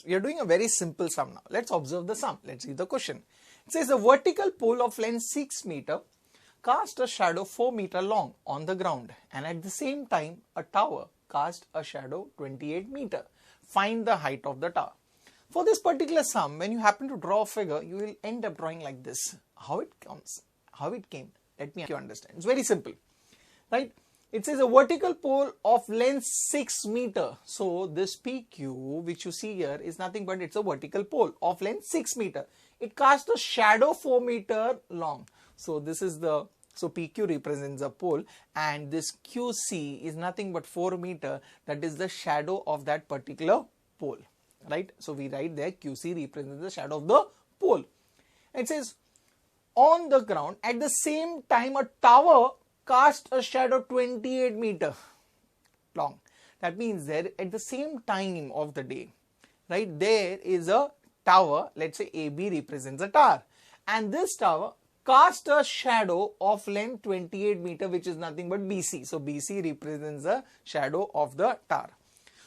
we are doing a very simple sum now. Let's observe the sum. Let's see the question. It says a vertical pole of length 6 meter cast a shadow 4 meter long on the ground, and at the same time a tower cast a shadow 28 meter. Find the height of the tower. For this particular sum, when you happen to draw a figure, you will end up drawing like this. How it comes, how it came, let me make you understand. It's very simple, right? It says a vertical pole of length 6 meter. So this PQ which you see here is nothing but it's a vertical pole of length 6 meter. It casts a shadow 4 meter long. So this is the, so PQ represents a pole, and this QC is nothing but 4 meter. That is the shadow of that particular pole, right? So we write there QC represents the shadow of the pole. It says on the ground at the same time a tower cast a shadow 28 meter long. That means there at the same time of the day, right, there is a tower. Let's say AB represents a tower, and this tower cast a shadow of length 28 meter, which is nothing but BC. So BC represents the shadow of the tower.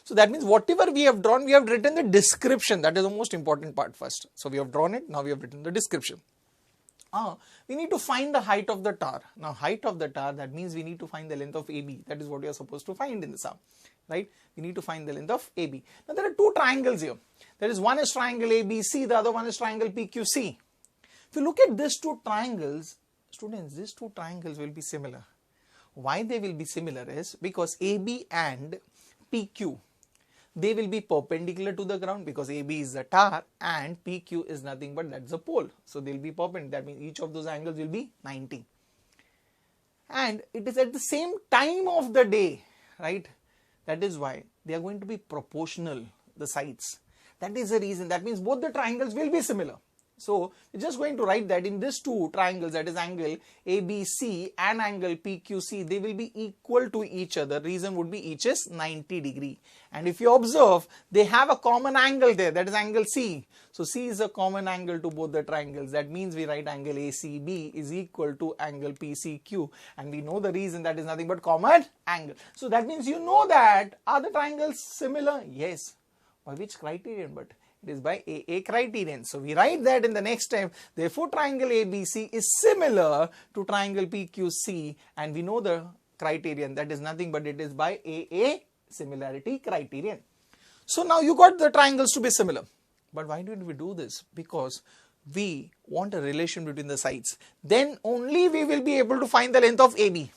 So that means whatever we have drawn, we have written the description. That is the most important part first. So we have drawn it, now we have written the description. We need to find the height of the tower. Now height of the tower, that means we need to find the length of AB. That is what we are supposed to find in the sum, right? We need to find the length of AB. Now there are two triangles here. There is one is triangle ABC, the other one is triangle PQC. If you look at these two triangles, students, these two triangles will be similar. Why they will be similar is because AB and PQ, they will be perpendicular to the ground because AB is the tower and PQ is nothing but that's a pole. So they will be perpendicular. That means each of those angles will be 90. And it is at the same time of the day, right? That is why they are going to be proportional, the sides. That is the reason. That means both the triangles will be similar. So we're just going to write that in these two triangles, that is angle ABC and angle PQC, they will be equal to each other. Reason would be each is 90 degree. And if you observe, they have a common angle there, that is angle C. So C is a common angle to both the triangles. That means we write angle ACB is equal to angle PCQ. And we know the reason, that is nothing but common angle. So that means you know that, are the triangles similar? Yes. By which criterion? But it is by AA criterion. So we write that in the next step. Therefore, triangle ABC is similar to triangle PQC, and we know the criterion, that is nothing but it is by AA similarity criterion. So now you got the triangles to be similar. But why did we do this? Because we want a relation between the sides. Then only we will be able to find the length of AB,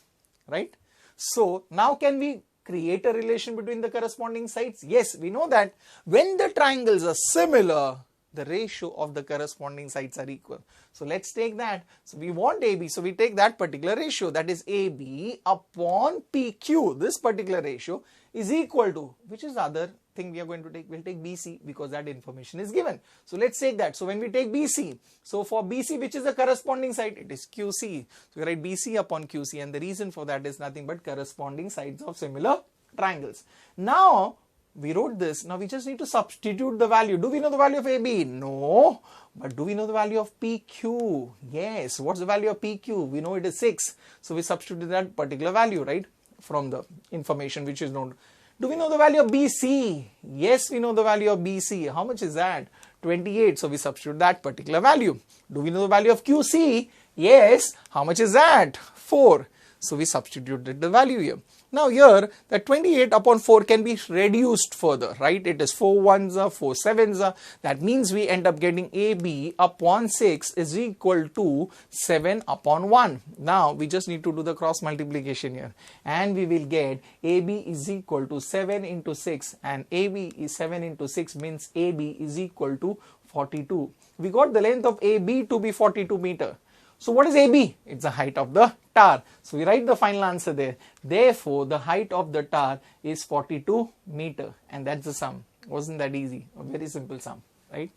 right? So now can we create a relation between the corresponding sides? Yes, we know that when the triangles are similar, the ratio of the corresponding sides are equal. So let's take that. So we want AB, so we take that particular ratio, that is AB upon PQ. This particular ratio is equal to, which is the other thing we are going to take? We'll take BC because that information is given. So let's take that. So when we take BC, so for BC, which is the corresponding side, it is QC. So we write BC upon QC, and the reason for that is nothing but corresponding sides of similar triangles. Now we wrote this. Now we just need to substitute the value. Do we know the value of AB? No. But do we know the value of PQ? Yes. What's the value of PQ? We know it is 6. So we substitute that particular value, right, from the information which is known. Do we know the value of BC? Yes, we know the value of BC. How much is that? 28. So we substitute that particular value. Do we know the value of QC? Yes. How much is that? 4. So we substituted the value here. Now here, the 28 upon 4 can be reduced further, right? It is 4 ones are, 4 sevens are. That means we end up getting AB upon 6 is equal to 7 upon 1. Now we just need to do the cross multiplication here. And we will get AB is equal to 7 into 6. And AB is 7 into 6 means AB is equal to 42. We got the length of AB to be 42 meter. So what is AB? It's the height of the tower. So we write the final answer there. Therefore, the height of the tower is 42 meter. And that's the sum. Wasn't that easy? A very simple sum, right?